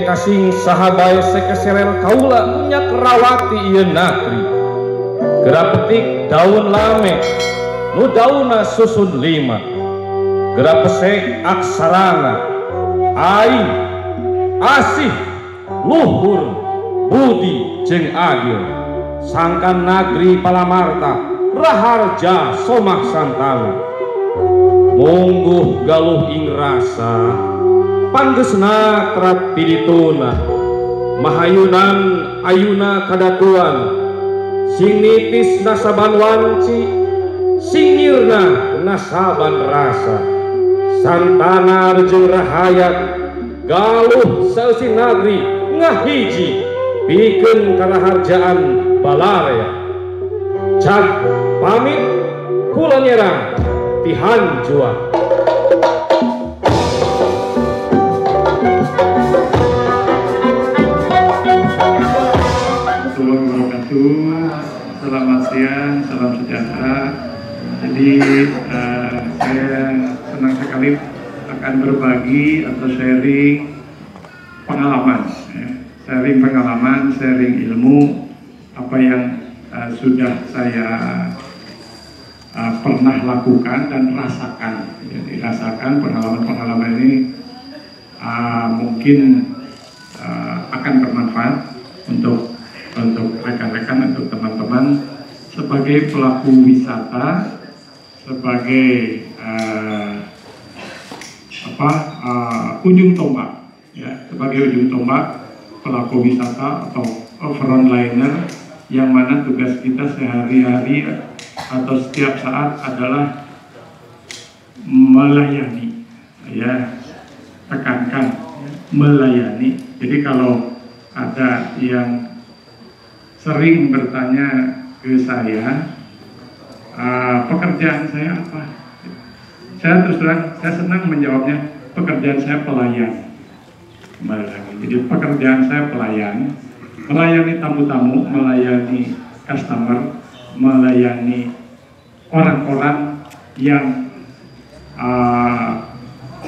Kasing sahabat sekeseren kaula minyak rawati ieu negeri. Gera petik daun lame nu dauna susun 5. Gera pesek aksarana aing asih luhur budi jeung adil. Sangkan nagri palamarta raharja somak santana. Mungguh galuh ing rasa panggesna terat pilituna. Mahayunan ayuna kadatuan sing nipis nasaban wanci, singirna nasaban rasa. Santana jeung rahayat galuh saeusi nagri ngahiji pikeun karaharjaan balarea. Cak pamit kula nyerang ti Hanjuang. Selamat siang, salam sejahtera. Jadi saya senang sekali akan berbagi atau sharing pengalaman, sharing ilmu apa yang sudah saya pernah lakukan dan rasakan. Jadi rasakan pengalaman ini mungkin akan bermanfaat untuk rekan-rekan, untuk teman-teman sebagai pelaku wisata, sebagai ujung tombak, ya, sebagai ujung tombak pelaku wisata atau frontliner yang mana tugas kita sehari-hari atau setiap saat adalah melayani, ya, tekankan melayani. Jadi kalau ada yang sering bertanya ke saya, pekerjaan saya apa? Saya terus terang, saya senang menjawabnya, pekerjaan saya pelayan. Jadi pekerjaan saya pelayan, melayani tamu-tamu, melayani customer, melayani orang-orang yang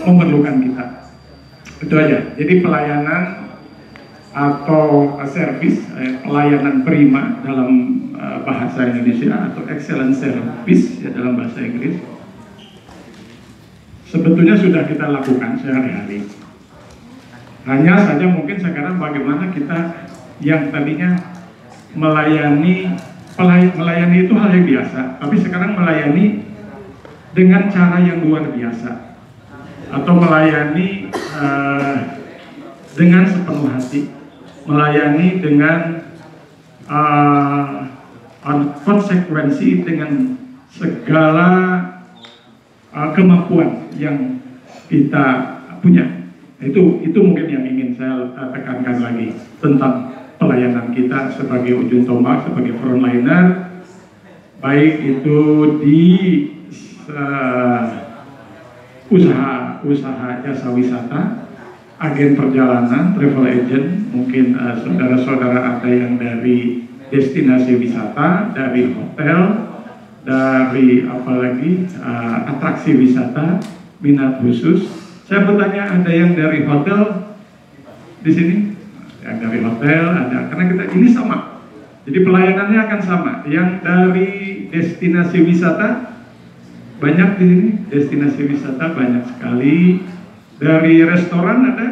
memerlukan kita. Itu aja. Jadi pelayanan atau servis, pelayanan prima dalam bahasa Indonesia atau excellent service ya dalam bahasa Inggris, sebetulnya sudah kita lakukan sehari-hari. Hanya saja mungkin sekarang bagaimana kita yang tadinya melayani itu hal yang biasa, tapi sekarang melayani dengan cara yang luar biasa atau melayani dengan sepenuh hati, melayani dengan konsekuensi, dengan segala kemampuan yang kita punya. Itu mungkin yang ingin saya tekankan lagi tentang pelayanan kita sebagai ujung tombak, sebagai frontliner, baik itu di usaha jasa wisata, agen perjalanan, travel agent, mungkin saudara-saudara ada yang dari destinasi wisata, dari hotel, dari apalagi atraksi wisata, minat khusus. Saya bertanya, ada yang dari hotel di sini? Yang dari hotel ada, karena kita ini sama. Jadi pelayanannya akan sama. Yang dari destinasi wisata banyak di sini, destinasi wisata banyak sekali. Dari restoran ada,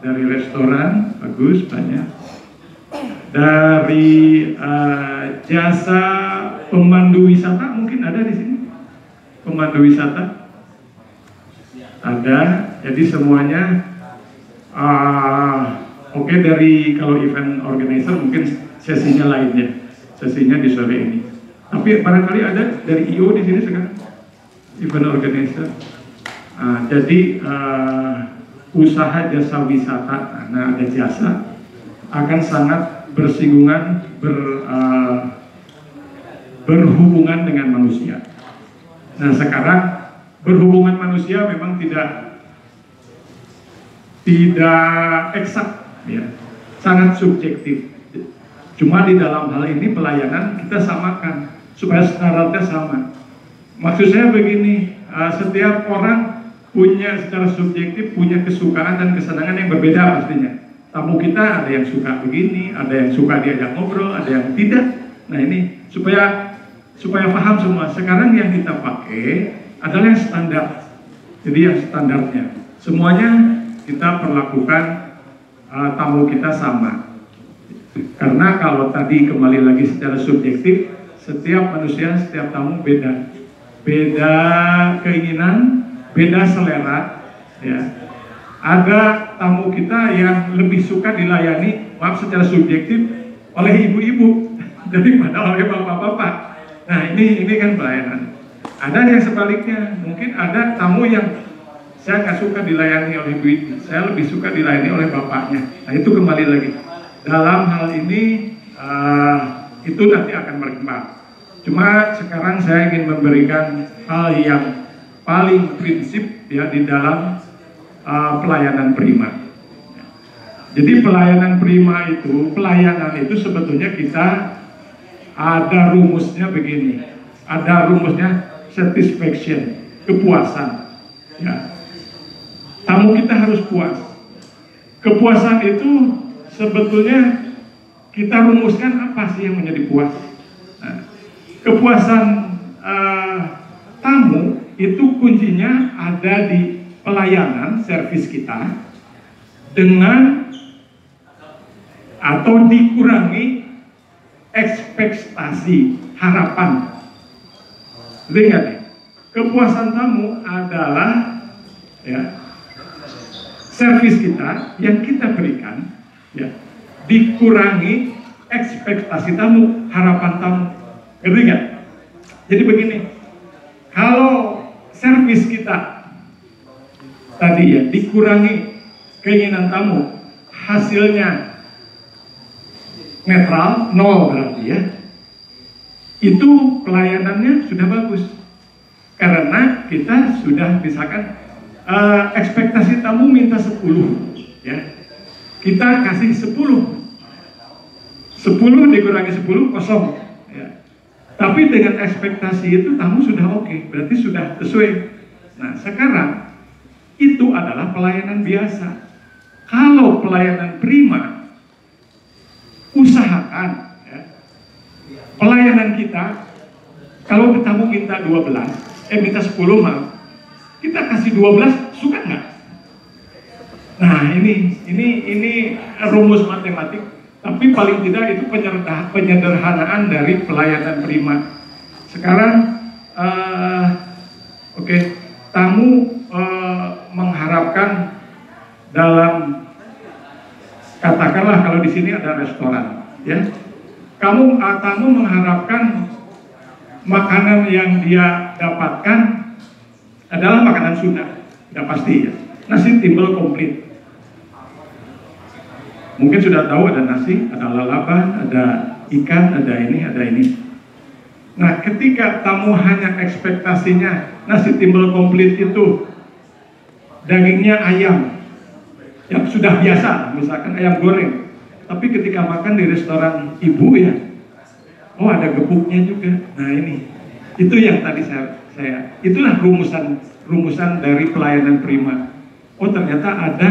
dari restoran bagus banyak. Dari jasa pemandu wisata mungkin ada di sini, pemandu wisata ada. Jadi semuanya oke. Dari kalau event organizer mungkin sesinya lainnya, sesinya di sore ini. Tapi barangkali ada dari IO di sini sekarang, event organizer. Jadi usaha jasa wisata, nah ada jasa, akan sangat bersinggungan, berhubungan dengan manusia. Nah sekarang berhubungan manusia memang tidak eksak, ya, sangat subjektif. Cuma di dalam hal ini pelayanan kita samakan supaya standarnya sama. Maksud saya begini, setiap orang punya secara subjektif, punya kesukaan dan kesenangan yang berbeda pastinya. Tamu kita ada yang suka begini, ada yang suka diajak ngobrol, ada yang tidak. Nah ini supaya paham semua. Sekarang yang kita pakai adalah yang standar. Jadi yang standarnya. Semuanya kita perlakukan tamu kita sama. Karena kalau tadi kembali lagi secara subjektif, setiap manusia, setiap tamu beda. Beda keinginan, beda selera, ya. Ada tamu kita yang lebih suka dilayani, maaf secara subjektif, oleh ibu-ibu daripada oleh bapak-bapak. Nah ini kan pelayanan. Ada yang sebaliknya, mungkin ada tamu yang saya nggak suka dilayani oleh ibu-ibu, saya lebih suka dilayani oleh bapaknya. Nah itu kembali lagi. Dalam hal ini itu nanti akan berkembang. Cuma sekarang saya ingin memberikan hal yang paling prinsip ya di dalam pelayanan prima. Jadi pelayanan prima itu, pelayanan itu sebetulnya kita ada rumusnya begini. Ada rumusnya satisfaction, kepuasan. Ya. Tamu kita harus puas. Kepuasan itu sebetulnya kita rumuskan apa sih yang menjadi puas. Nah, kepuasan tamu itu kuncinya ada di pelayanan servis kita dengan atau dikurangi ekspektasi harapan. Lihat ya, kepuasan tamu adalah ya servis kita yang kita berikan ya dikurangi ekspektasi tamu, harapan tamu. Ngerti nggak? Jadi begini, kalau servis kita tadi ya dikurangi keinginan tamu, hasilnya netral, nol berarti ya, itu pelayanannya sudah bagus. Karena kita sudah misalkan ekspektasi tamu minta 10 ya, kita kasih 10 dikurangi 10 kosong ya. Tapi dengan ekspektasi itu tamu sudah oke, berarti sudah sesuai. Nah sekarang itu adalah pelayanan biasa. Kalau pelayanan prima, usahakan ya, pelayanan kita kalau tamu minta 12, minta 10 maaf, kita kasih 12, suka nggak? Nah ini rumus matematik, tapi paling tidak itu penyederhanaan dari pelayanan prima. Sekarang oke, tamu mengharapkan dalam, katakanlah kalau di sini ada restoran, ya, tamu mengharapkan makanan yang dia dapatkan adalah makanan Sunda, sudah pasti ya, nasi timbel komplit. Mungkin sudah tahu ada nasi, ada lalapan, ada ikan, ada ini. Nah, ketika tamu hanya ekspektasinya nasi timbel komplit itu dagingnya ayam yang sudah biasa, misalkan ayam goreng, tapi ketika makan di restoran ibu ya, oh ada gepuknya juga. Nah ini, itu yang tadi saya itulah rumusan dari pelayanan prima. Oh ternyata ada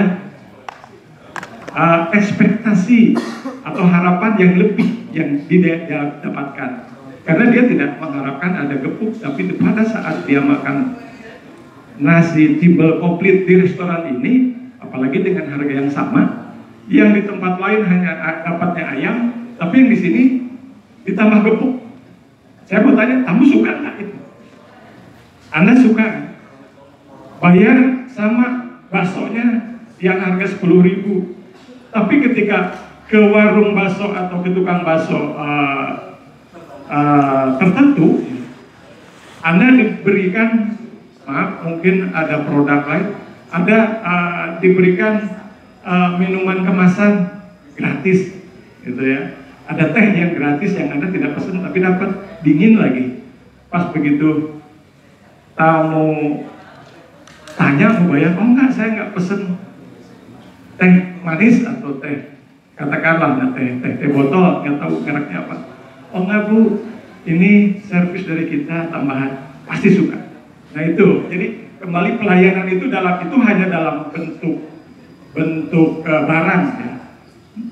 ekspektasi atau harapan yang lebih yang dia dapatkan, karena dia tidak mengharapkan ada gepuk, tapi pada saat dia makan nasi timbel komplit di restoran ini, apalagi dengan harga yang sama, yang di tempat lain hanya dapatnya ayam, tapi yang di sini ditambah gepuk. Saya mau tanya, kamu suka nggak itu? Anda suka? Bayar sama baksonya yang harga 10.000, tapi ketika ke warung bakso atau ke tukang bakso tertentu, Anda diberikan, maaf, mungkin ada produk lain, ada diberikan minuman kemasan gratis, gitu ya. Ada teh yang gratis yang Anda tidak pesan tapi dapat dingin lagi. Pas begitu tamu tanya mau bayar, oh enggak, saya enggak pesen teh manis atau teh, katakanlah teh botol, nggak tahu mereknya apa. Oh enggak Bu, ini servis dari kita tambahan, pasti suka. Nah itu, jadi kembali pelayanan itu hanya dalam bentuk barang ya.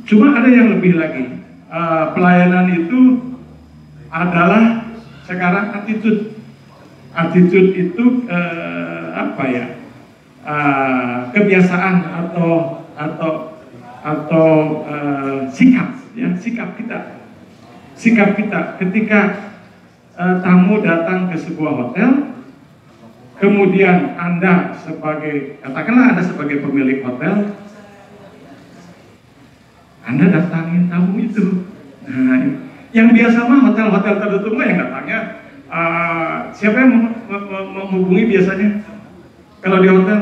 Cuma ada yang lebih lagi. Pelayanan itu adalah sekarang attitude itu apa ya, kebiasaan atau sikap ya, sikap kita ketika tamu datang ke sebuah hotel, kemudian Anda katakanlah Anda sebagai pemilik hotel, Anda datangin tamu itu. Nah, yang biasa mah hotel-hotel tertutup mah yang datangnya siapa yang menghubungi biasanya? Kalau di hotel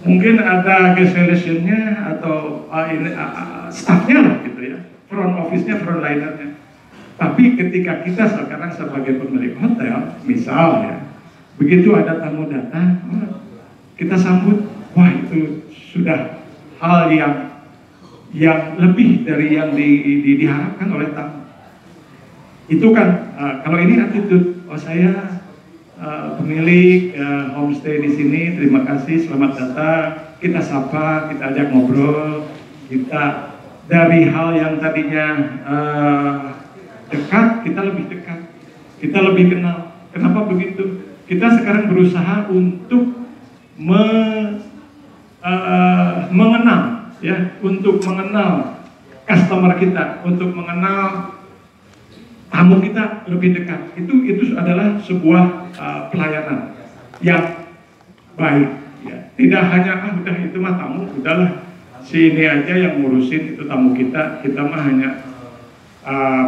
mungkin ada guest relation-nya atau staff-nya lah gitu ya, front office-nya, front liner-nya. Tapi ketika kita sekarang sebagai pemilik hotel, misal ya, begitu ada tamu datang, kita sambut, wah itu sudah hal yang lebih dari yang diharapkan oleh tamu. Itu kan kalau ini attitude, oh saya pemilik homestay di sini, terima kasih, selamat datang, kita sapa, kita ajak ngobrol, kita dari hal yang tadinya dekat, kita lebih dekat, kita lebih kenal. Kenapa begitu? Kita sekarang berusaha untuk mengenal ya, untuk mengenal customer kita, untuk mengenal tamu kita lebih dekat. Itu adalah sebuah pelayanan yang baik ya. Tidak hanya udah itu mah tamu, udahlah sini aja yang ngurusin, itu tamu kita mah hanya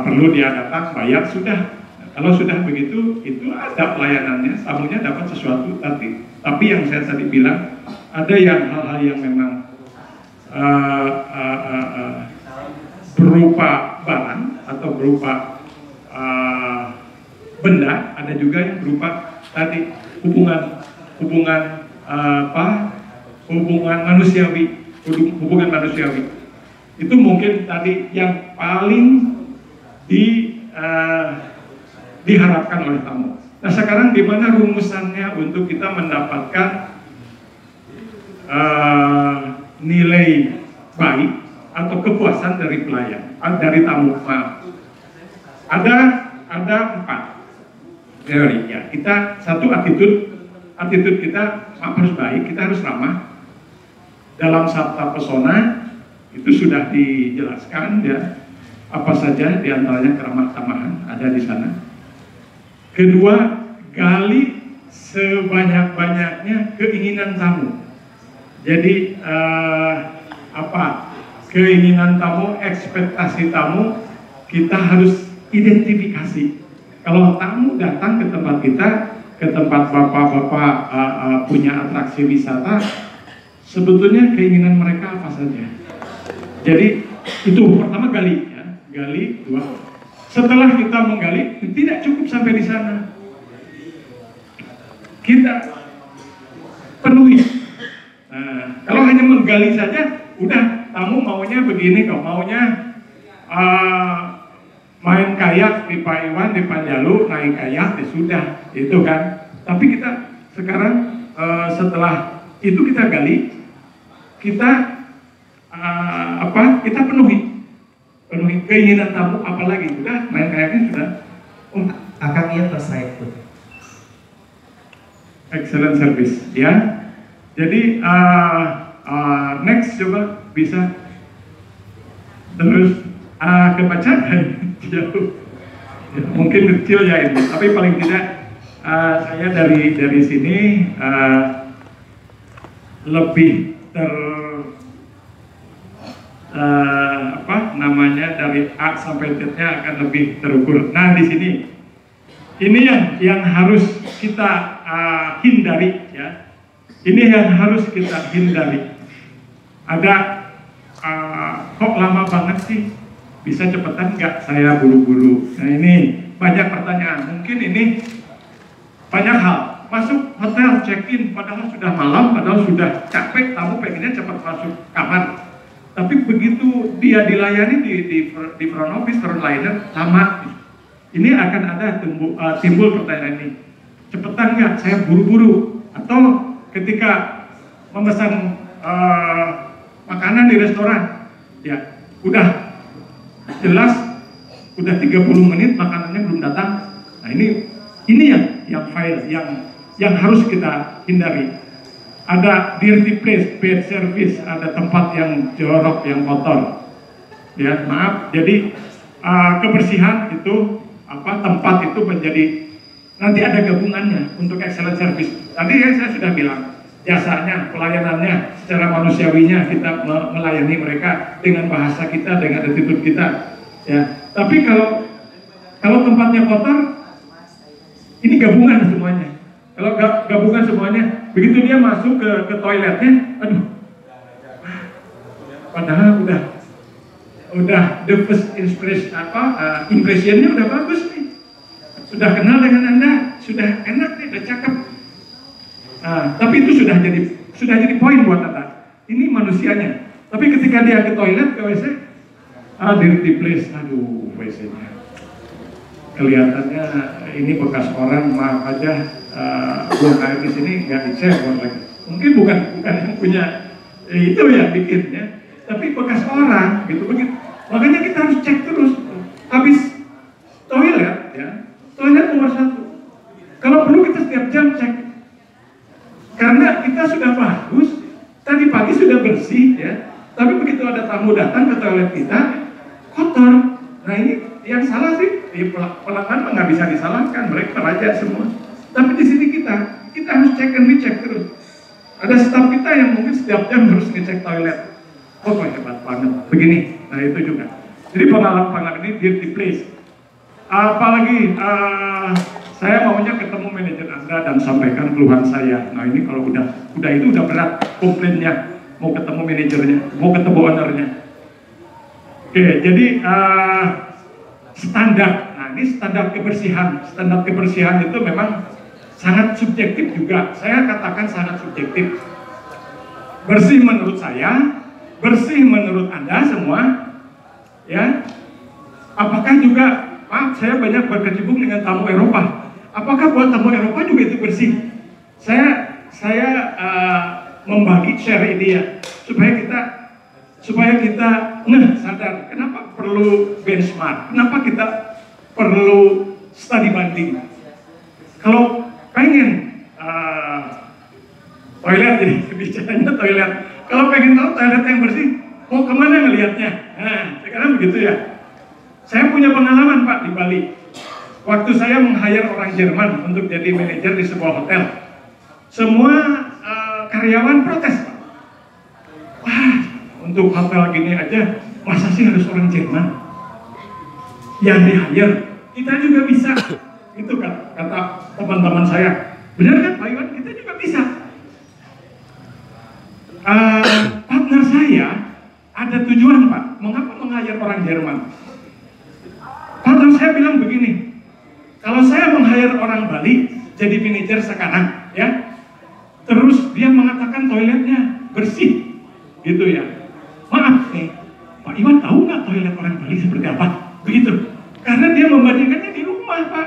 perlu dia datang bayar sudah. Nah, kalau sudah begitu itu ada pelayanannya, tamunya dapat sesuatu. Tapi yang saya tadi bilang, ada yang hal-hal yang memang berupa barang atau berupa benda, ada juga yang berupa tadi hubungan manusiawi, itu mungkin tadi yang paling diharapkan oleh tamu. Nah sekarang di mana rumusannya untuk kita mendapatkan nilai baik atau kepuasan dari pelayan, dari tamu? Ada 4 teori ya. Kita satu, attitude kita harus baik, kita harus ramah. Dalam Sabta Pesona itu sudah dijelaskan ya, apa saja diantaranya keramah tamahan ada di sana. Kedua, gali sebanyak-banyaknya keinginan tamu. Jadi keinginan tamu, ekspektasi tamu kita harus identifikasi. Kalau tamu datang ke tempat kita, ke tempat bapak-bapak punya atraksi wisata, sebetulnya keinginan mereka apa saja. Jadi itu pertama gali ya, gali. 2. Setelah kita menggali, tidak cukup sampai di sana, kita penuhi. Nah, kalau hanya menggali saja, udah tamu maunya begini, kok maunya main kayak di Pak Iwan, di Panjalu, naik kayak, ya sudah, itu kan. Tapi kita sekarang setelah itu kita gali, kita kita penuhi keinginan tamu, apalagi sudah main kayaknya sudah. Akang Ian terkait itu. Excellent service, ya. Jadi next coba bisa terus kebacakan. Jauh. Ya, mungkin kecil ya ini, tapi paling tidak saya dari sini lebih dari A sampai Z-nya akan lebih terukur. Nah di sini ini yang harus kita hindari ya. Ini yang harus kita hindari. Ada kok lama banget sih? Bisa cepetan nggak? Saya buru-buru. Nah ini banyak pertanyaan. Mungkin ini banyak hal. Masuk hotel, check-in, padahal sudah malam, padahal sudah capek, tamu pengennya cepat masuk kamar. Tapi begitu dia dilayani di front office, front liner, lama. Ini akan ada timbul pertanyaan ini. cepetan nggak, saya buru-buru. Atau ketika memesan makanan di restoran, ya udah jelas udah 30 menit makanannya belum datang. Nah ini yang file yang harus kita hindari. Ada dirty place, bad service, ada tempat yang jorok, yang kotor. Ya, maaf. Jadi kebersihan itu tempat itu menjadi nanti ada gabungannya untuk excellent service. Tadi saya sudah bilang jasanya, pelayanannya, secara manusiawinya kita melayani mereka dengan bahasa kita, dengan attitude kita. Ya, tapi kalau tempatnya kotor, ini gabungan semuanya. Kalau gabungan semuanya, begitu dia masuk ke toiletnya, aduh, padahal udah the first impressionnya udah bagus nih, sudah kenal dengan Anda, sudah enak nih, udah cakep. Tapi itu sudah jadi poin buat Anda. Ini manusianya. Tapi ketika dia ke toilet, ke WC, dirty place, aduh, WC-nya kelihatannya ini bekas orang, maaf aja, buang air di sini nggak dicebor lagi. Mungkin bukan yang punya itu ya bikinnya, tapi bekas orang gitu begitu. Makanya kita harus cek terus. Habis toilet, ya, toilet nomor 1. Kalau perlu kita setiap jam cek. Karena kita sudah bagus, tadi pagi sudah bersih, ya. Tapi begitu ada tamu datang ke toilet kita, kotor. Nah ini yang salah sih, pelanggan nggak bisa disalahkan, mereka raja semua. Tapi di sini kita harus cek and recheck terus. Ada staf kita yang mungkin setiap jam harus ngecek toilet. Oh hebat banget, begini. Nah itu juga. Jadi pengalaman ini dirty place. Apalagi saya maunya ketemu manajer Anda dan sampaikan keluhan saya. Nah ini kalau udah itu udah berat komplainnya, mau ketemu manajernya, mau ketemu ownernya. Oke, jadi standar. Nah ini standar kebersihan. Standar kebersihan itu memang sangat subjektif juga. Saya katakan sangat subjektif. Bersih menurut saya, bersih menurut Anda semua, ya. Apakah juga, Pak, saya banyak berkecimpung dengan tamu Eropa. Apakah buat tamu Eropa juga itu bersih? Saya membagi share ini ya, supaya kita sadar kenapa perlu benchmark, kenapa kita perlu studi banding. Kalau pengen toilet, jadi bicaranya toilet. Kalau pengen tahu toilet yang bersih, mau kemana ngelihatnya? Nah, sekarang begitu ya. Saya punya pengalaman Pak di Bali. Waktu saya meng-hire orang Jerman untuk jadi manajer di sebuah hotel, semua karyawan protes Pak. Wah, untuk hotel gini aja, masa sih harus orang Jerman yang di-hire? Kita juga bisa. Itu kata teman-teman saya. Benar kan Pak Iwan? Kita juga bisa. Partner saya ada tujuan Pak. Mengapa meng-hire orang Jerman? Partner saya bilang begini, kalau saya meng-hire orang Bali jadi manajer sekarang, ya, terus dia mengatakan toiletnya bersih, gitu ya. Maaf nih, Pak Iwan tahu nggak toilet orang Bali seperti apa? Begitu. Karena dia membandingkannya di rumah Pak.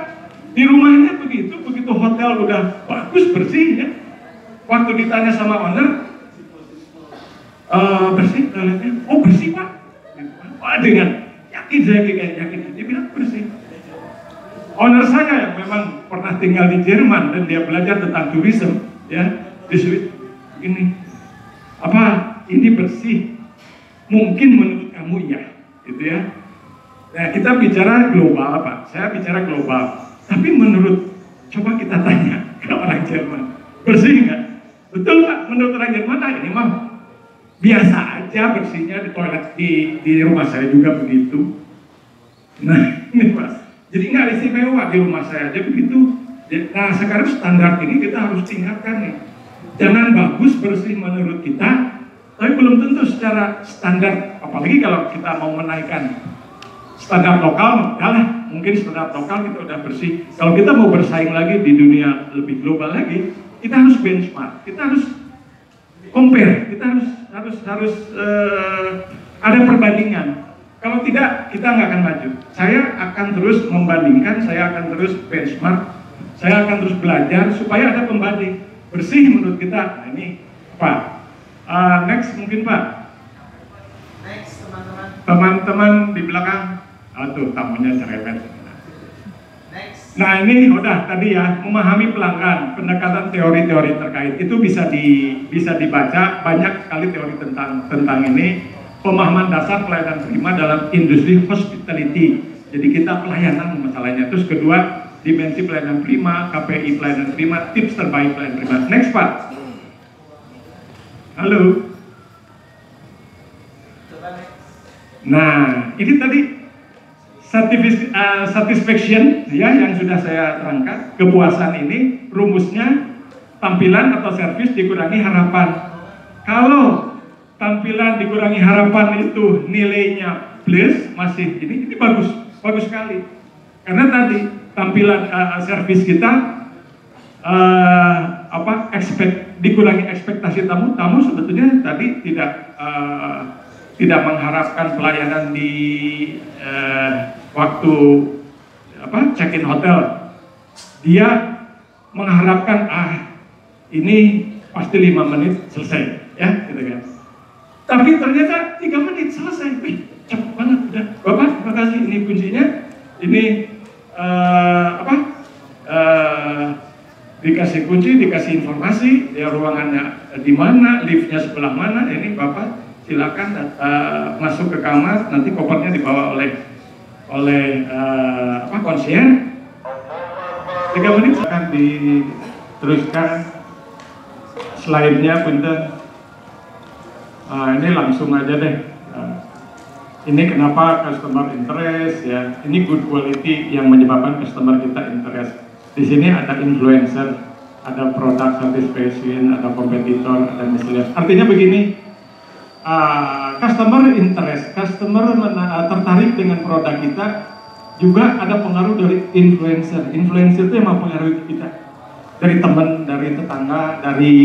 Di rumahnya begitu hotel udah bagus bersih ya. Waktu ditanya sama owner, bersih toiletnya? Oh bersih Pak. Wah dengan yakin saya kayak yakin. Dia bilang bersih. Owner saya yang memang pernah tinggal di Jerman dan dia belajar tentang tourism, ya, di Swiss, ini apa ini bersih? Mungkin menurut kamu iya, gitu ya. Nah kita bicara global Pak, saya bicara global. Tapi coba kita tanya ke orang Jerman, bersih nggak? Betul Pak, menurut orang Jerman ini mah biasa aja bersihnya di toilet di rumah saya juga begitu. Nah ini Pak, jadi nggak istimewa di rumah saya aja begitu. Nah sekarang standar ini kita harus tingkatkan nih. Jangan bagus bersih menurut kita, tapi belum tentu secara standar. Apalagi kalau kita mau menaikkan standar lokal, lah mungkin standar lokal kita udah bersih. Kalau kita mau bersaing lagi di dunia lebih global lagi, kita harus benchmark, kita harus compare, kita harus ada perbandingan. Kalau tidak, kita nggak akan maju. Saya akan terus membandingkan, saya akan terus benchmark, Saya akan terus belajar supaya ada pembanding bersih menurut kita. Nah ini Pak. Next mungkin Pak. Next teman-teman. Teman-teman di belakang. Tuh tamunya cerewet. Next. Nah ini udah tadi ya, memahami pelanggan, pendekatan teori-teori terkait itu bisa dibaca banyak sekali teori tentang ini. Pemahaman dasar pelayanan prima dalam industri hospitality. Jadi kita pelayanan masalahnya. Terus kedua, dimensi pelayanan prima, KPI pelayanan prima, tips terbaik pelayanan prima. Next Pak. Halo. Nah, ini tadi satisfaction ya yang sudah saya terangkan. Kepuasan ini rumusnya tampilan atau servis dikurangi harapan. Kalau tampilan dikurangi harapan itu nilainya plus, masih ini bagus sekali. Karena tadi tampilan servis kita dikurangi ekspektasi tamu sebetulnya tadi tidak mengharapkan pelayanan di waktu check-in hotel. Dia mengharapkan ini pasti 5 menit selesai ya gitu kan. Tapi ternyata 3 menit selesai. Wih, cepet banget udah. Bapak, terima kasih. Ini kuncinya. Ini dikasih kunci, dikasih informasi, ya ruangannya di mana, liftnya sebelah mana. Ini Bapak silakan masuk ke kamar. Nanti kopernya dibawa oleh konsier. 3 menit akan diteruskan slide-nya, punten. Ini langsung aja deh. Ini kenapa customer interest ya? Ini good quality yang menyebabkan customer kita interest. Di sini ada influencer, ada product satisfaction, ada kompetitor, ada miscellaneous. Artinya begini, customer interest, customer tertarik dengan produk kita, juga ada pengaruh dari influencer. Influencer itu yang mempengaruhi kita, dari teman, dari tetangga, dari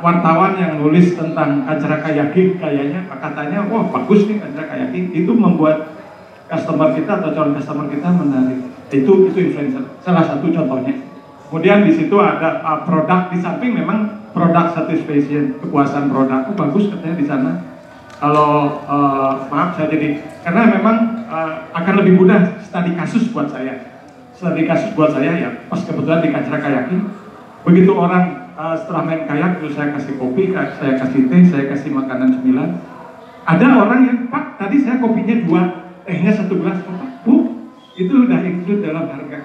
wartawan yang nulis tentang acara kayaking, kayaknya katanya wah bagus nih acara kayaking, itu membuat customer kita atau calon customer kita menarik. Itu influencer, salah satu contohnya. Kemudian di situ ada produk, di samping memang produk satisfaction, kepuasan produk, bagus katanya di sana. Kalau maaf saya jadi, karena memang akan lebih mudah studi kasus buat saya. Studi kasus buat saya ya, pas kebetulan di acara kayaking, begitu orang setelah main kayak, terus saya kasih kopi, saya kasih teh, saya kasih makanan cemilan. Ada orang yang, Pak, tadi saya kopinya 2, tehnya 1 gelas, Pak, Bu, itu udah include dalam harga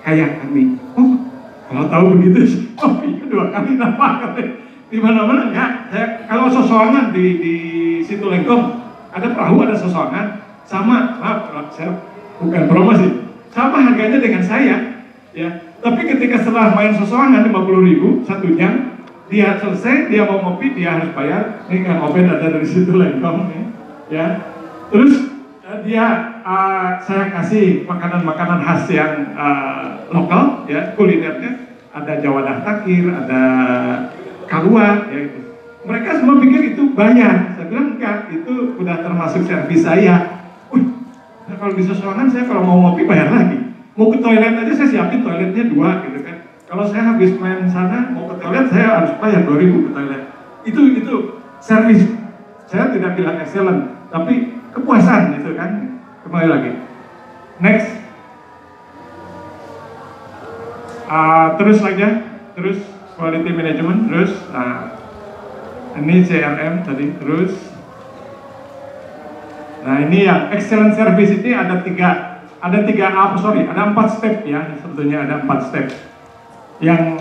kayak kami. Oh, kalau tahu begitu, kopinya 2 kali nambah. Di mana-mana ya, kalau sesoangan di situ Lengkong, ada perahu, ada sesoangan, sama, maaf, saya bukan promosi, sama harganya dengan saya, ya. Tapi ketika setelah main sesoangan 50.000 1 jam, dia selesai, dia mau ngopi, dia harus bayar. Ini kan obat ada dari situ Lengkong, ya. Terus saya kasih makanan-makanan khas yang lokal, ya, kulinernya. Ada Jawa Takir, ada Kalua, ya. Mereka semua pikir itu bayar. Saya bilang enggak, itu udah termasuk servis saya. Nah, kalau di sesoangan saya kalau mau ngopi bayar lagi. Mau ke toilet aja saya siapin toiletnya 2 gitu kan. Kalau saya habis main sana mau ke toilet saya harus bayar 2.000 ke toilet. Itu servis. Saya tidak bilang excellent, tapi kepuasan gitu kan. Kembali lagi. Next. Terus aja, terus quality management, terus. Nah, ini CRM tadi, terus. Nah ini yang excellent service ini ada 4 step ya, sebetulnya ada 4 step. Yang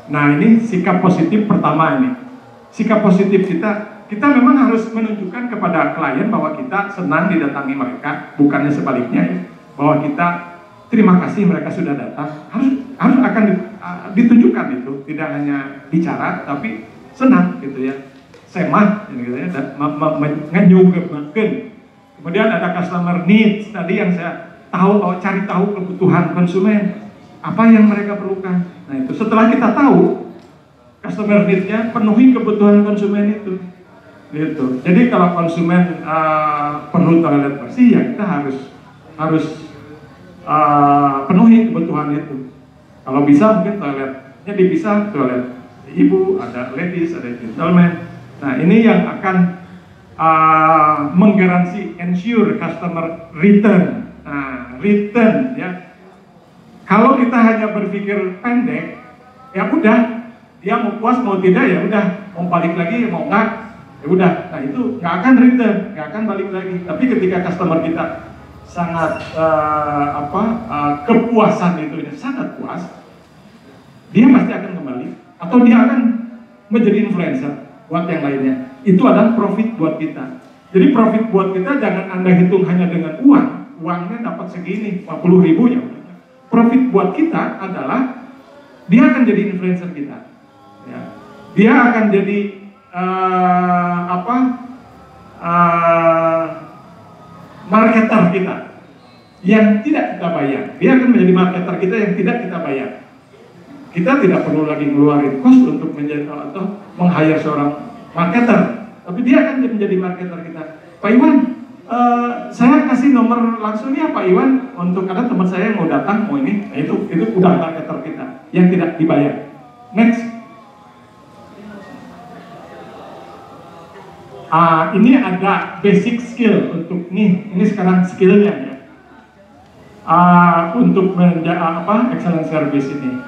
nah ini sikap positif pertama ini. Sikap positif kita memang harus menunjukkan kepada klien bahwa kita senang didatangi mereka, bukannya sebaliknya ya. Bahwa kita terima kasih mereka sudah datang, harus akan ditunjukkan itu, tidak hanya bicara tapi senang gitu ya. Semah gitu ya, dan menyuguhkan. Kemudian ada customer needs tadi yang saya cari tahu kebutuhan konsumen, apa yang mereka perlukan. Nah itu setelah kita tahu customer needs-nya, penuhi kebutuhan konsumen itu. Gitu. Jadi kalau konsumen perlu toilet bersih ya kita harus penuhi kebutuhan itu. Kalau bisa mungkin toiletnya dipisah, toilet ibu, ada ladies, ada gentleman. Nah ini yang akan menggaransi ensure customer return. Nah return ya. Kalau kita hanya berpikir pendek, ya udah dia mau puas mau tidak ya udah, mau balik lagi mau enggak ya udah. Nah itu nggak akan return, nggak akan balik lagi. Tapi ketika customer kita sangat kepuasan itu sangat puas, dia pasti akan kembali atau dia akan menjadi influencer buat yang lainnya. Itu adalah profit buat kita. Jadi profit buat kita jangan Anda hitung hanya dengan uang. Uangnya dapat segini, 50.000 ya. Profit buat kita adalah dia akan jadi influencer kita. Ya. Dia akan jadi marketer kita yang tidak kita bayar. Dia akan menjadi marketer kita yang tidak kita bayar. Kita tidak perlu lagi ngeluarin cost untuk menjadi atau meng-hire seorang marketer, tapi dia akan menjadi marketer kita. Pak Iwan, saya kasih nomor langsungnya Pak Iwan untuk ada teman saya yang mau datang mau ini. Nah, itu udah marketer kita yang tidak dibayar. Next. Ini ada basic skill untuk ini sekarang skillnya ya. Untuk excellent service ini.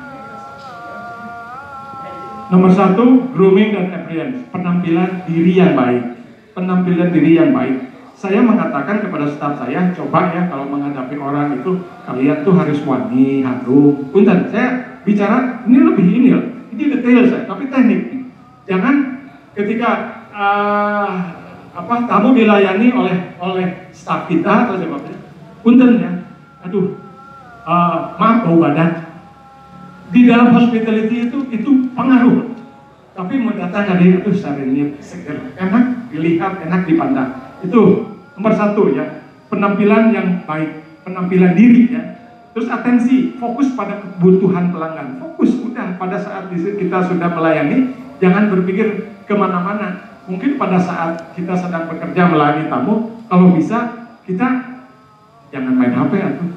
Nomor 1, grooming dan appearance, penampilan diri yang baik. Penampilan diri yang baik. Saya mengatakan kepada staf saya, coba ya kalau menghadapi orang itu kalian tuh harus wangi, harum. Punten, saya bicara ini lebih ini detail saya, tapi teknik. Jangan ketika tamu dilayani oleh staf kita atau siapa saja. Punten ya. Aduh, maaf bau badan. Di dalam hospitality itu pengaruh. Tapi mau datang dari itu seringnya seger, enak dilihat, enak dipandang. Itu nomor 1 ya, penampilan yang baik, penampilan diri ya. Terus atensi, fokus pada kebutuhan pelanggan. Fokus udah pada saat kita sudah melayani, jangan berpikir kemana-mana. Mungkin pada saat kita sedang bekerja melayani tamu, kalau bisa kita jangan main HP atuh.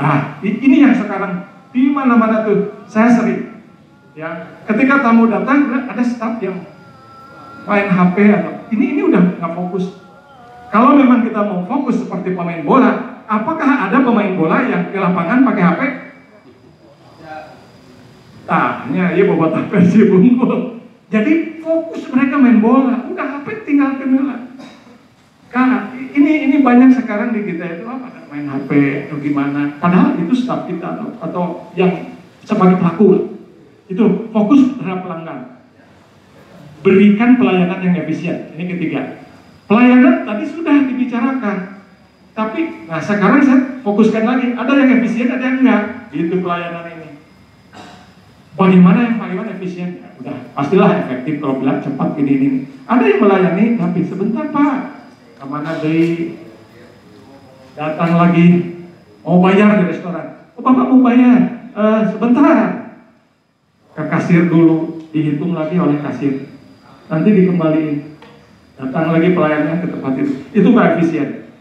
Nah, ini yang sekarang di mana-mana tuh saya sering ya, ketika tamu datang ada staf yang main HP atau ini udah nggak fokus. Kalau memang kita mau fokus seperti pemain bola, apakah ada pemain bola yang di lapangan pakai HP? Tanya ya bawa HP si bungkul. Jadi fokus mereka main bola, udah HP tinggal kenal. Karena ini banyak sekarang di kita itu main HP atau gimana, padahal itu staf kita atau yang sebagai pelaku itu fokus terhadap pelanggan, berikan pelayanan yang efisien. Ini ketiga, pelayanan tadi sudah dibicarakan, tapi nah sekarang saya fokuskan lagi, ada yang efisien ada yang enggak, itu pelayanan ini. Bagaimana yang paling efisien? Ya, udah pastilah efektif kalau bilang cepat ini. Ada yang melayani tapi sebentar Pak, kemana deh? Datang lagi, mau bayar di restoran. Oh Bapak mau bayar? Sebentar. Ke kasir dulu, dihitung lagi oleh kasir. Nanti dikembaliin. Datang lagi pelayannya ke tempat itu. Itu nggak efisien.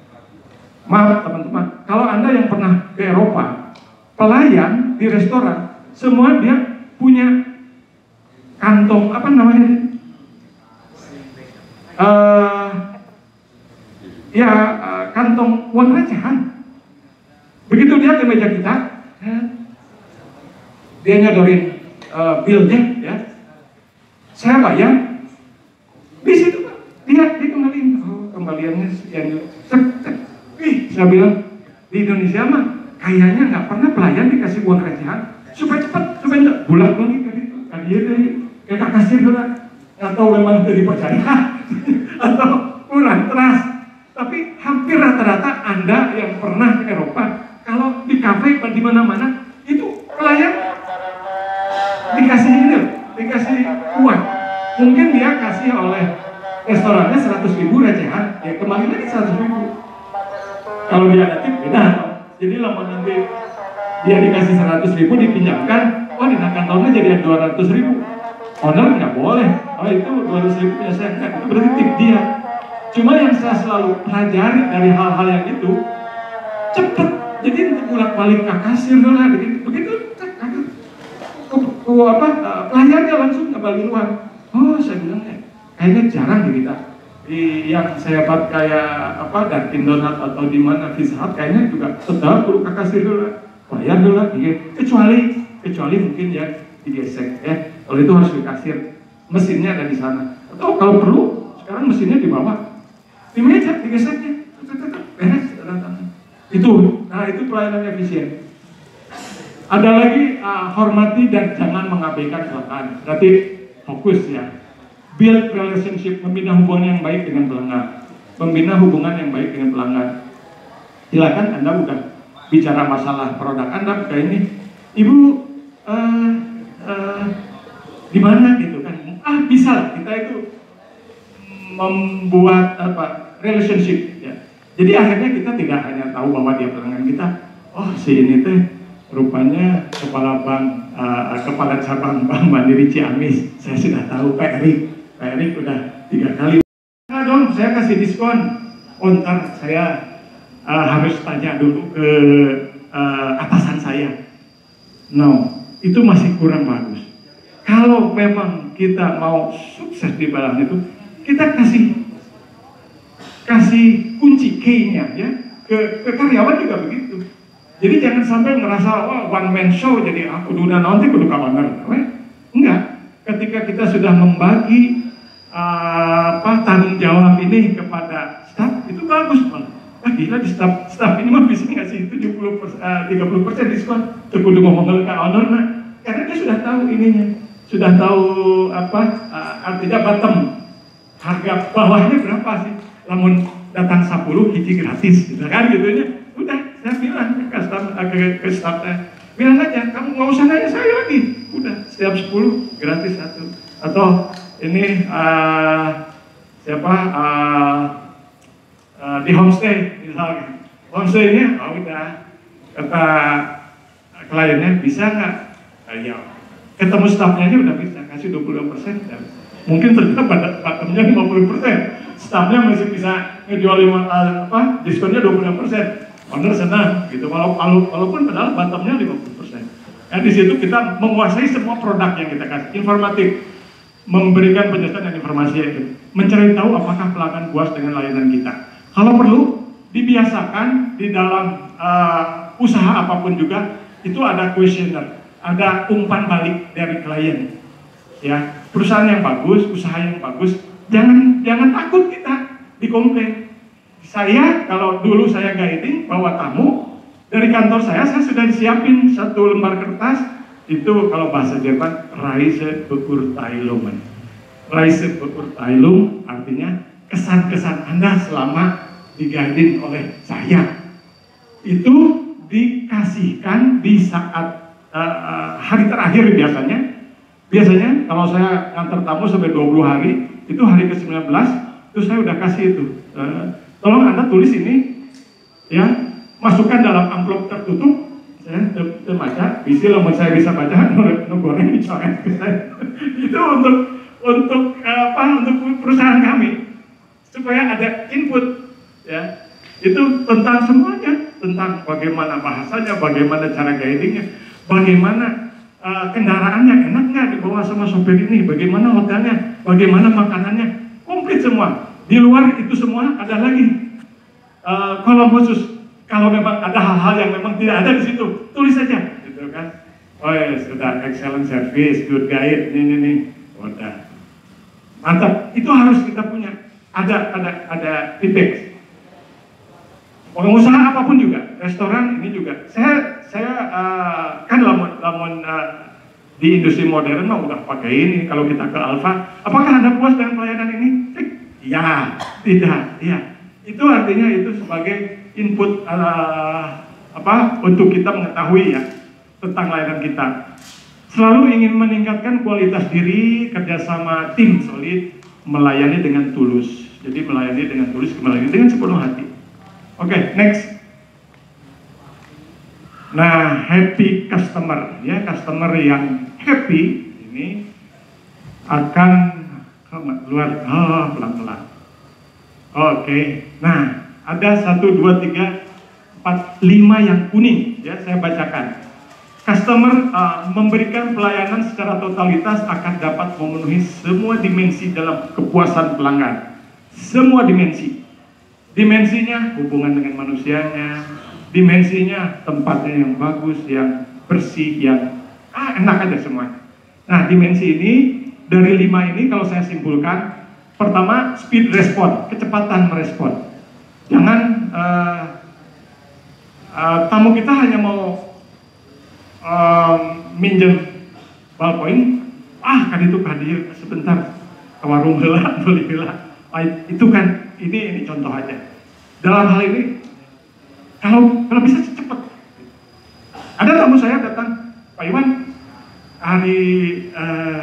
Maaf teman-teman, kalau Anda yang pernah ke Eropa, pelayan di restoran, semua dia punya kantong, kantong uang recehan. Begitu dia ke meja kita, dia nyodorin bilnya, ya. Saya bayar. Di situ dia kembaliin. Oh, kembaliannya sekian. Saya bilang di Indonesia mah kayaknya nggak pernah pelayan dikasih uang recehan supaya cepat, bulat lagi kan dia dari kayak kasir dulu, atau memang dari percaya atau kurang trust. Tapi hampir rata-rata Anda yang pernah ke Eropa, kalau di kafe di mana-mana itu pelayan dikasih uang. Mungkin dia kasih oleh restorannya 100.000 recehan, ya kembali lagi 100.000. Kalau dia ada tip beda. Jadi lama nanti dia dikasih 100.000 dipinjamkan, di kantongnya jadi 200.000. Owner nggak boleh. Oh itu 200.000 punya saya, itu berarti tip dia. Cuma yang saya selalu pelajari dari hal-hal yang itu cepet. Jadi bolak-balik ke kasir lah, begitu pelayannya langsung kembali luar. Oh, saya bilang kayaknya jarang di kita. Yang saya buat kayak Dunkin Donut atau di mana Pizza Hut kayaknya juga tetap perlu ke kasir dulu, bayar dulu, kecuali mungkin ya digesek ya. Kalau itu harus di kasir, mesinnya ada di sana. Atau kalau perlu sekarang mesinnya dibawa di meja, digeseknya, beres, itu. Nah, itu pelayanan efisien. Ada lagi hormati dan jangan mengabaikan pelanggan. Berarti fokus ya. Build relationship, membina hubungan yang baik dengan pelanggan. Membina hubungan yang baik dengan pelanggan. Silakan Anda udah bicara masalah produk Anda kayak ini, Ibu di mana gitu kan? Bisa kita itu membuat relationship ya. Jadi akhirnya kita tidak hanya tahu bahwa dia pelanggan kita. Oh, si ini teh rupanya kepala bank, kepala cabang Bank Mandiri Ciamis. Saya sudah tahu Pak Erik udah 3 kali. Nah dong, saya kasih diskon. Ntar saya harus tanya dulu ke atasan saya. No, itu masih kurang bagus. Kalau memang kita mau sukses di barang itu, kita kasih kunci key-nya ya ke karyawan juga begitu. Jadi jangan sampai merasa one man show, jadi aku dunia nanti kudu kabaner. Enggak. Ketika kita sudah membagi tanggung jawab ini kepada staf, itu bagus Bang. Gila di staf ini mah bisa ngasih 30% diskon. Kudu ngomong ke owner karena dia sudah tahu ininya, sudah tahu artinya bottom, harga bawahnya berapa sih. Namun datang 10 hiji gratis, gitu kan gitunya. Udah, saya bilang ke staff saya, bilang aja, kamu nggak usah nanya saya lagi. Udah, setiap 10 gratis 1. Atau ini di homestay misalnya, homestaynya udah kata kliennya bisa nggak? Ya, ketemu staffnya aja udah bisa kasih 22%. Dan mungkin ternyata bottomnya 50%, staffnya masih bisa ngejual diskonnya 22%. Owner senang gitu, walaupun padahal bottomnya 50%. Nah, di situ kita menguasai semua produk yang kita kasih, informatif, memberikan penjelasan dan informasi itu, mencari tahu apakah pelanggan puas dengan layanan kita. Kalau perlu dibiasakan di dalam usaha apapun juga itu ada questionnaire, ada umpan balik dari klien. Ya, perusahaan yang bagus, usaha yang bagus, jangan takut kita dikomplain. Saya kalau dulu saya guiding bawa tamu dari kantor saya sudah disiapin 1 lembar kertas itu kalau bahasa Jerman Reisebeurteilungen. Reisebeurteilung artinya kesan-kesan Anda selama diguiding oleh saya. Itu dikasihkan di saat hari terakhir biasanya. Biasanya kalau saya ngantar tamu sampai 20 hari, itu hari ke-19 itu saya udah kasih itu. Tolong Anda tulis ini, ya, masukkan dalam amplop tertutup, saya baca, bisa lah saya bisa baca, goreng dicoret. Itu untuk perusahaan kami, supaya ada input, ya, itu tentang semuanya, tentang bagaimana bahasanya, bagaimana cara guidingnya, bagaimana kendaraannya enak nggak dibawa sama sopir ini, bagaimana hotelnya, bagaimana makanannya, komplit semua. Di luar itu semua ada lagi kolom khusus. Kalau memang ada hal-hal yang memang tidak ada di situ, tulis saja, gitu kan? Oh ya, sudah excellent service, good guide, ini, udah mantap. Itu harus kita punya. Ada feedback. Pengusaha apapun juga, restoran ini juga. Saya kan lamun di industri modern mah udah pakai ini. Kalau kita ke Alfa, apakah Anda puas dengan pelayanan ini? Ya, tidak, ya. Itu artinya itu sebagai input untuk kita mengetahui ya tentang layanan kita. Selalu ingin meningkatkan kualitas diri, kerjasama tim solid, melayani dengan tulus. Jadi melayani dengan tulus, melayani dengan sepenuh hati. Oke, next. Nah, happy customer, ya, customer yang happy ini akan pelan-pelan. Oke, nah ada 1, 2, 3, 5 yang kuning, ya saya bacakan. Customer memberikan pelayanan secara totalitas akan dapat memenuhi semua dimensi dalam kepuasan pelanggan. Semua dimensi. Dimensinya hubungan dengan manusianya, dimensinya tempatnya yang bagus, yang bersih, yang enak aja semuanya. Nah, dimensi ini dari 5 ini kalau saya simpulkan, pertama speed respon, kecepatan merespon. Jangan tamu kita hanya mau minjem ballpoint, kan itu hadir sebentar ke warung heula beli heula. Itu kan ini contoh aja. Dalam hal ini kalau bisa cepat. Ada tamu saya datang, Pak Iwan, hari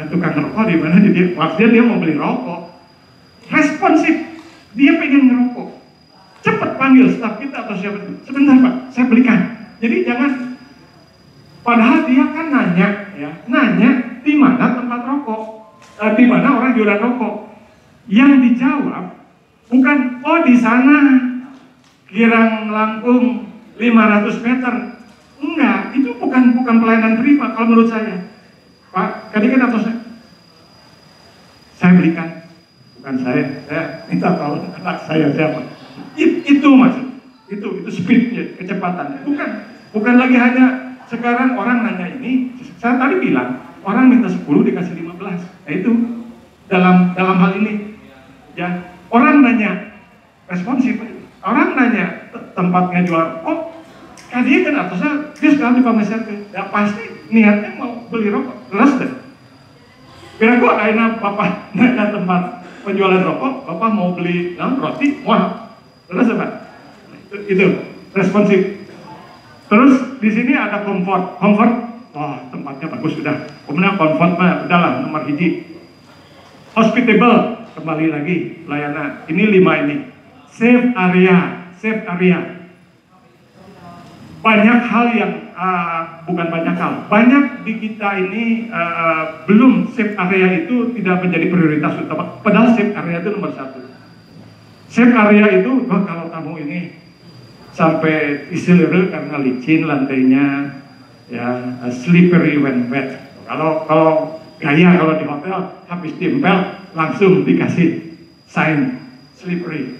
tukang rokok di mana dia? Waktu dia mau beli rokok, responsif, dia pengen ngerokok. Cepat panggil staf kita atau siapa, sebentar Pak, saya belikan. Jadi jangan, padahal dia kan nanya di mana tempat rokok, di mana orang jualan rokok. Yang dijawab bukan, di sana Girang Langkung 500 meter. Enggak, itu bukan pelayanan prima kalau menurut saya. Pak, tadi kan atau saya belikan, bukan saya minta tolong anak saya siapa. Itu maksud, itu speednya, kecepatannya. Bukan lagi hanya sekarang orang nanya ini. Saya tadi bilang orang minta 10 dikasih 15. Nah itu dalam hal ini ya, orang nanya responsif, orang nanya tempatnya jual, dia kan atasnya dia sekarang di pamesan, ya pasti niatnya mau beli rokok, jelas deh. Kira gua akhirnya bapak nanya tempat penjualan rokok, bapak mau beli roti, wah, jelas ya Pak. Itu responsif. Terus di sini ada comfort, tempatnya bagus sudah. Kemudian comfort mah udahlah nomor hiji. Hospitable, kembali lagi layanan. Ini 5 ini. Safe area. Banyak hal yang bukan banyak hal. Banyak di kita ini belum safe area itu tidak menjadi prioritas utama. Padahal safe area itu nomor 1. Safe area itu kalau tamu ini sampai istilah karena licin lantainya, ya slippery when wet. Kalau gaya kalau di hotel habis tempel langsung dikasih sign slippery,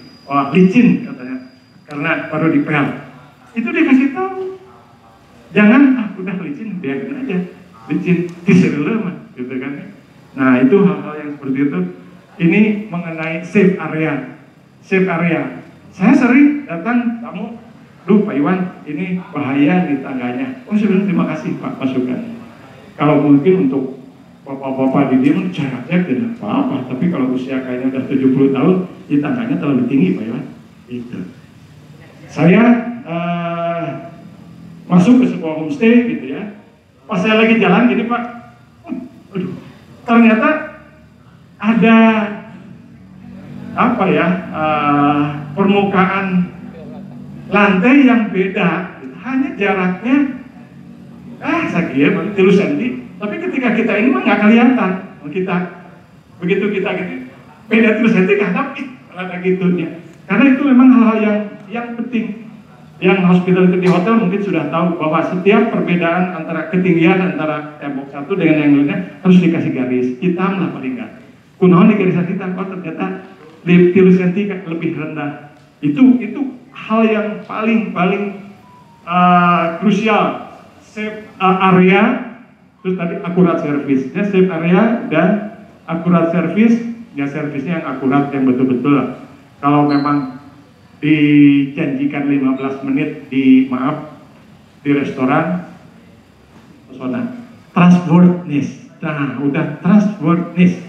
licin katanya, karena baru dipel. Itu dikasih tahu. Jangan udah licin biarin aja, licin diserele mah, gitu kan? Nah itu hal-hal yang seperti itu. Ini mengenai safe area. Saya sering datang tamu, Pak Iwan, ini bahaya di tangganya. Sebenarnya terima kasih Pak masukan. Kalau mungkin untuk bapak-bapak di dia jaraknya tidak apa-apa, tapi kalau usia kayaknya udah 70 tahun, di tangganya terlalu tinggi Pak Iwan. Itu. Saya masuk ke sebuah homestay gitu ya. Pas saya lagi jalan gini Pak, ternyata ada permukaan lantai yang beda, hanya jaraknya saya kira 3 cm, tapi ketika kita ini mah nggak kelihatan. Begitu kita gitu beda 3 cm nggak dapat ada gitunya, karena itu memang hal-hal yang penting. Yang hospitality di hotel mungkin sudah tahu bahwa setiap perbedaan antara ketinggian antara tembok satu dengan yang lainnya harus dikasih garis hitam lah paling nggak. Kunaon di garisan hitam, ternyata 3 cm lebih rendah. Itu hal yang paling krusial. Safe area, terus tadi akurat service. Safe area dan akurat service, ya servisnya yang akurat, yang betul-betul. Kalau memang dijanjikan 15 menit di restoran, pesona. Trustworthiness. Nah, udah trustworthiness.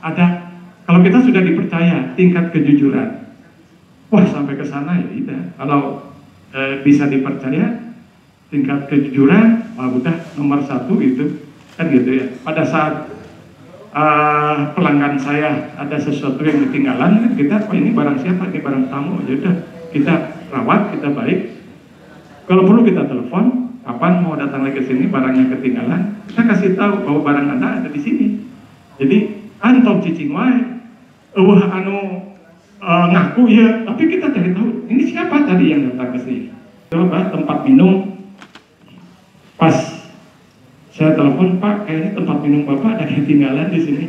Ada, kalau kita sudah dipercaya tingkat kejujuran. Wah, sampai ke sana ya tidak. Kalau bisa dipercaya tingkat kejujuran, udah nomor 1 itu kan gitu ya. Pada saat pelanggan saya ada sesuatu yang ketinggalan, kan kita, ini barang siapa, ini barang tamu, ya udah kita rawat, kita baik. Kalau perlu kita telepon, kapan mau datang lagi ke sini, barangnya ketinggalan, kita kasih tahu bahwa barang Anda ada di sini. Jadi antong cicing wae, ngaku ya, tapi kita cari tahu ini siapa tadi yang datang ke sini. tempat minum. Pas saya telepon, Pak, kayaknya tempat minum Bapak ada ketinggalan di sini.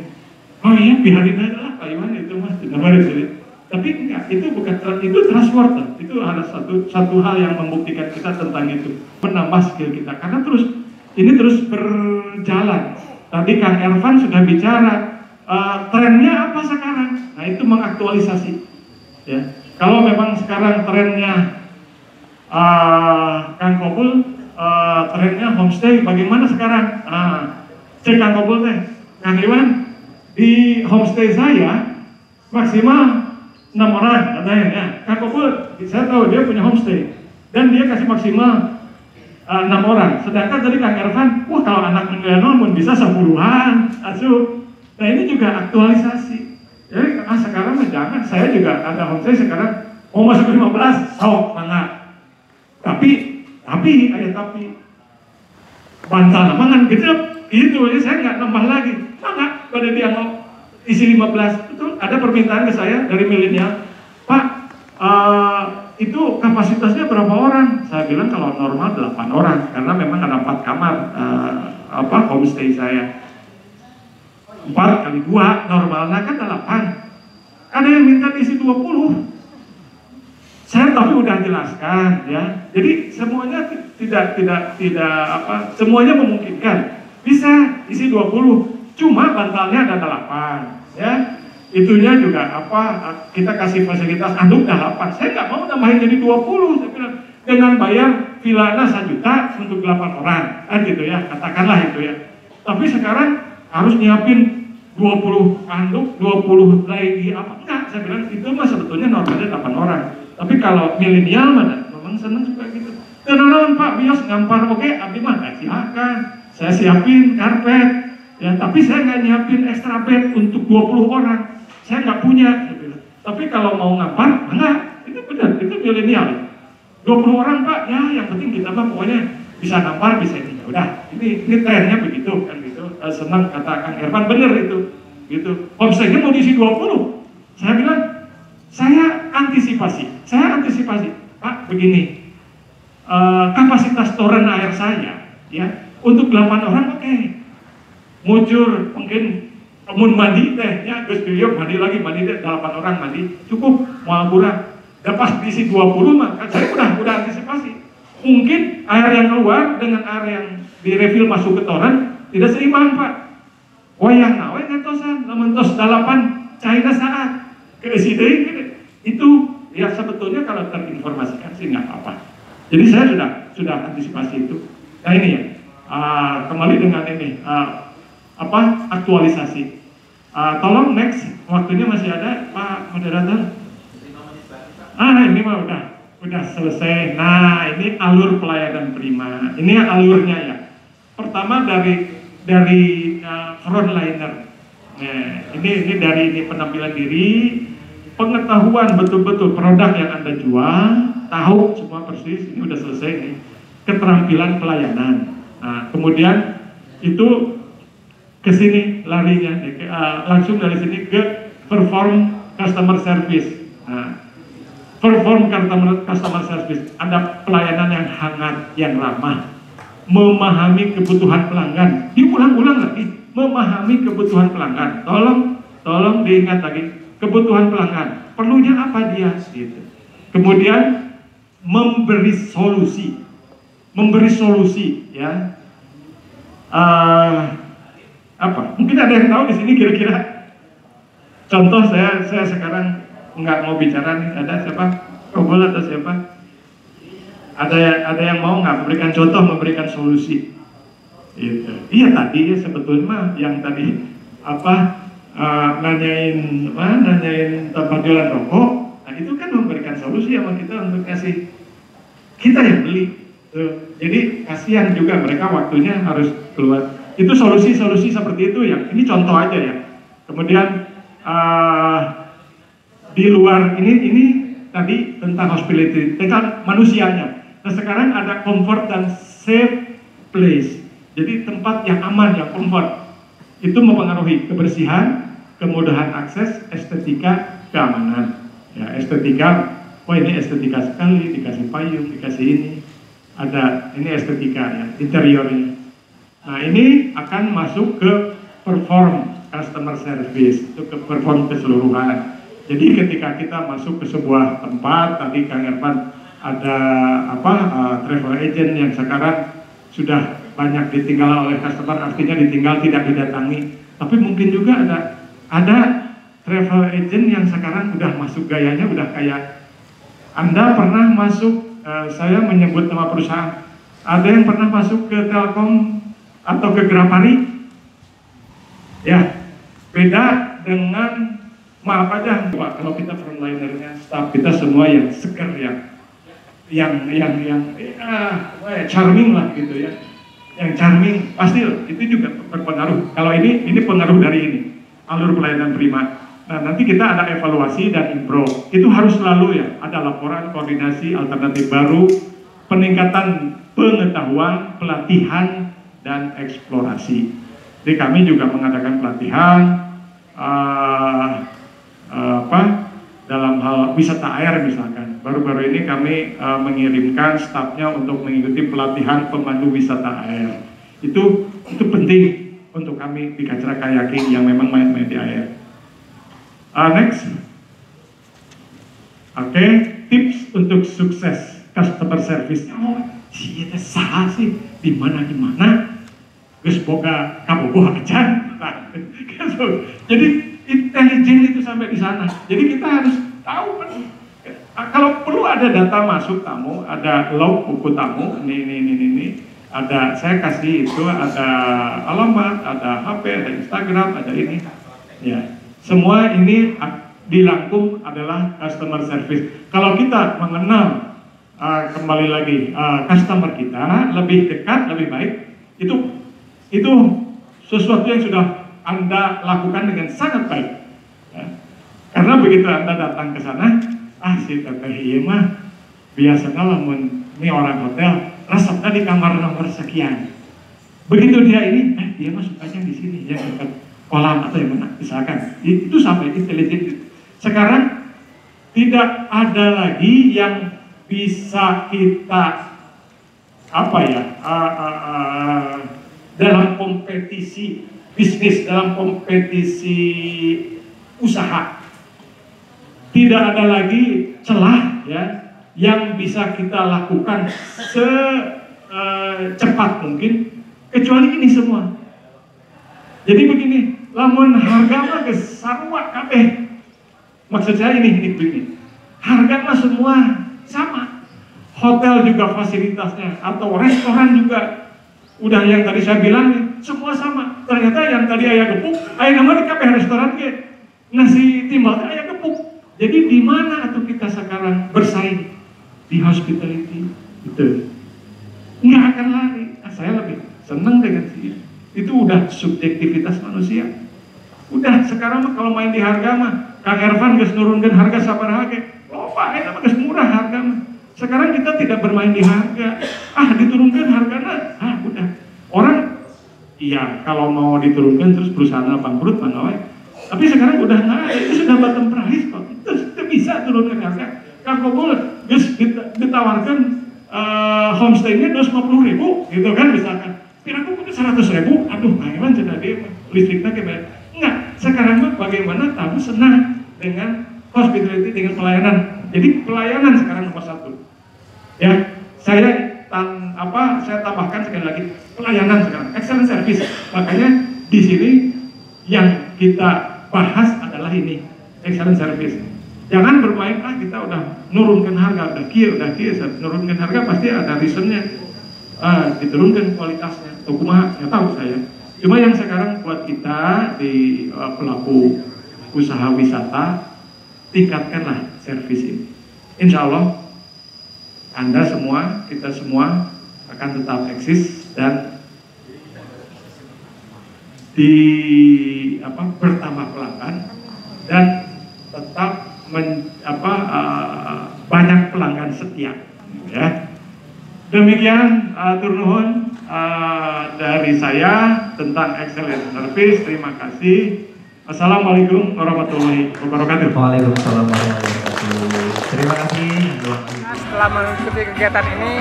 Oh iya, biarin aja lah Pak Iwan itu Mas, nomor itu. Tapi enggak, itu bukan, itu trustworthy. Itu ada satu hal yang membuktikan kita tentang itu, menambah skill kita. Karena ini terus berjalan. Tadi Kang Ervan sudah bicara, trennya apa sekarang? Nah itu mengaktualisasi. Ya, kalau memang sekarang trennya Kang Kobul, trennya homestay, bagaimana sekarang? Cek Kang Kobul teh, Kang Iwan, di homestay saya maksimal 6 orang katanya ya. Kang Kobul, saya tahu dia punya homestay dan dia kasih maksimal 6 orang. Sedangkan tadi Kang Ervan, wah kalau anak milenial bisa 10-an asuh. Nah ini juga aktualisasi. Jadi sekarang jangan, saya juga ada homestay sekarang mau masuk 15, sok mana. Tapi bantal namangan gitu itu aja saya nggak nambah lagi. Mana pada dia mau isi 15 itu ada permintaan ke saya dari milenial, Pak, itu kapasitasnya berapa orang? Saya bilang kalau normal 8 orang karena memang ada 4 kamar homestay saya. 4 kali 2 normalnya kan 8. Ada yang minta isi 20. Saya tapi udah jelaskan ya. Jadi semuanya tidak semuanya memungkinkan. Bisa isi 20. Cuma bantalnya ada 8 ya. Itunya juga kita kasih fasilitas anduk 8. Saya nggak mau nambahin jadi 20. Saya bilang dengan bayar vilana 1 juta untuk 8 orang. Gitu ya, katakanlah itu ya. Tapi sekarang harus nyiapin 20 anduk, 20 lagi enggak. Saya bilang itu mah sebetulnya normalnya 8 orang. Tapi kalau milenial mana, memang senang juga gitu. Kenalan Pak, bios ngampar, oke, abdi mah silakan. Saya siapin karpet, ya. Tapi saya nggak nyiapin extra bed untuk 20 orang. Saya nggak punya. Gitu. Tapi kalau mau ngampar, enggak. Itu benar, itu milenial. 20 orang Pak, ya yang penting kita mah pokoknya bisa ngampar, bisa ini. Udah, ini trennya begitu kan gitu. Senang kata Kang Ervan, bener itu. Gitu. Homestay-nya mau diisi 20. Saya bilang, saya antisipasi, Pak, begini, kapasitas toren air saya, ya, untuk 8 orang oke, mujur mungkin mandi teh, ya, Gus Beliau mandi teh, 8 orang mandi, cukup, mau kurang, dapat diisi 20 mah, kan saya udah antisipasi, mungkin air yang keluar dengan air yang direfill masuk ke toren tidak seimbang Pak, wayang nawe ngantosan, lementos 8 China saat keisi deui itu ya sebetulnya kalau terinformasikan sih nggak apa-apa. Jadi saya sudah antisipasi itu. Nah ini ya, kembali dengan ini aktualisasi. Tolong next, waktunya masih ada Pak Moderator. Ini mah udah selesai. Nah ini alur pelayanan prima. Ini alurnya ya. Pertama dari frontliner. Nah ini dari penampilan diri. Pengetahuan betul-betul produk yang Anda jual, tahu semua persis, ini udah selesai nih. Keterampilan pelayanan. Nah, kemudian itu ke sini larinya, langsung dari sini ke perform customer service. Nah, perform customer service, ada pelayanan yang hangat, yang ramah, memahami kebutuhan pelanggan. Diulang-ulang lagi, memahami kebutuhan pelanggan. Tolong diingat lagi. Kebutuhan pelanggan, perlunya apa dia, gitu. Kemudian memberi solusi, ya. Mungkin ada yang tahu di sini kira-kira. Contoh saya sekarang nggak mau bicara nih, ada siapa? Kobol atau siapa? Ada yang mau nggak memberikan contoh, memberikan solusi? Gitu. Iya tadi ya sebetulnya yang tadi nanyain tempat jualan rokok, nah itu kan memberikan solusi sama kita untuk kasih kita yang beli. Jadi kasihan juga mereka waktunya harus keluar. Itu solusi-solusi seperti itu ya. Ini contoh aja ya. Kemudian di luar ini tadi tentang hospitality, tentang manusianya. Nah sekarang ada comfort dan safe place. Jadi tempat yang aman, yang comfort. Itu mempengaruhi kebersihan, kemudahan akses, estetika, keamanan. Ya, estetika oh ini estetika sekali, dikasih payung, dikasih ini, ada ini estetika ya, interiornya. Nah ini akan masuk ke perform customer service, itu ke perform keseluruhan. Jadi ketika kita masuk ke sebuah tempat, tadi Kang Irfan ada travel agent yang sekarang sudah banyak ditinggal oleh customer, artinya ditinggal tidak didatangi. Tapi mungkin juga ada travel agent yang sekarang udah masuk gayanya udah kayak Anda pernah masuk, saya menyebut nama perusahaan, ada yang pernah masuk ke Telkom atau ke Grapari? Ya, beda dengan, maaf aja Pak, kalau kita frontlinernya, staff kita semua yang seger, yang charming lah gitu ya, yang charming pasti itu juga berpengaruh. Kalau ini pengaruh dari ini alur pelayanan prima. Nah nanti kita ada evaluasi dan improve, itu harus selalu ya, ada laporan, koordinasi, alternatif baru, peningkatan pengetahuan, pelatihan dan eksplorasi. Jadi kami juga mengadakan pelatihan dalam hal wisata air misalkan. Baru-baru ini kami mengirimkan stafnya untuk mengikuti pelatihan pemandu wisata air. Itu penting untuk kami di Kachra Kayaking yang memang main-main di air. Next. Oke, tips untuk sukses customer service. Oh, siapa salah sih? Di mana? Geus boga kabogoh aja. Nah, jadi intelijen itu sampai di sana. Jadi kita harus tahu kan. Kalau perlu ada data masuk tamu, ada log buku tamu, ini, ada saya kasih itu, ada alamat, ada HP, ada Instagram, ada ini, ya. Semua ini dirangkum adalah customer service. Kalau kita mengenal kembali lagi customer kita lebih dekat, lebih baik, itu sesuatu yang sudah Anda lakukan dengan sangat baik. Ya. Karena begitu Anda datang ke sana, si teteh ieu mah biasanya lamun ini orang hotel, resepnya di kamar nomor sekian. Begitu dia ini, dia mah sukanya di sini ya, dekat kolam atau yang mana, misalkan. Itu sampai intelijen. Sekarang tidak ada lagi yang bisa kita dalam kompetisi bisnis, dalam kompetisi usaha, tidak ada lagi celah ya yang bisa kita lakukan secepat mungkin kecuali ini semua. Jadi begini, lamun harga mah geus sarua kabeh. Maksud saya ini begini. Harga mah semua sama. Hotel juga fasilitasnya atau restoran juga udah yang tadi saya bilang semua sama. Ternyata yang tadi aya gepuk, aya nama di kabeh restoran ge nasi timbal aya gepuk. Jadi di mana atuh kita sekarang bersaing? Di hospitality itu. Nggak akan lari. Saya lebih senang dengan sih. Itu udah subjektivitas manusia. Udah sekarang mah kalau main di harga mah Kang Irfan geus nurunkeun harga sabaraha ge. Loba eta mah geus murah harga mah. Sekarang kita tidak bermain di harga. Diturunkan harganya. Udah. Orang iya kalau mau diturunkan terus perusahaan bangkrut mana wae. Tapi sekarang udah nggak ada, itu sudah bottom price kok. Itu bisa turunkan harga. Kang Kobol geus ditawarkan homestay-nya 250.000 gitu kan misalkan. Kira-kira kudu 100.000, aduh pangeran sudah dia listriknya kayak enggak. Sekarang mah bagaimana tamu senang dengan hospitality, dengan pelayanan. Jadi pelayanan sekarang nomor satu. Ya, saya tambahkan sekali lagi pelayanan sekarang, excellent service. Makanya di sini yang kita bahas adalah ini, excellent service. Jangan bermain kita udah nurunkan harga, udah kia, nurunkan harga pasti ada reasonnya. Diturunkan kualitasnya. Kumaha nggak tahu saya. Cuma yang sekarang buat kita di pelaku usaha wisata, tingkatkanlah servis ini. Insya Allah Anda semua, kita semua akan tetap eksis dan bertambah pelanggan dan tetap banyak pelanggan setia. Ya. Demikian atur nuhun dari saya tentang excellent service. Terima kasih. Assalamualaikum warahmatullahi wabarakatuh. Waalaikumsalam warahmatullahi wabarakatuh. Terima kasih. Setelah mengikuti kegiatan ini,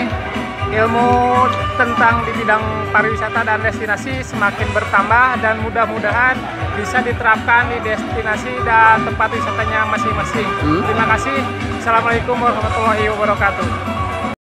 ilmu tentang di bidang pariwisata dan destinasi semakin bertambah dan mudah-mudahan bisa diterapkan di destinasi dan tempat wisatanya masing-masing. Terima kasih. Assalamualaikum warahmatullahi wabarakatuh.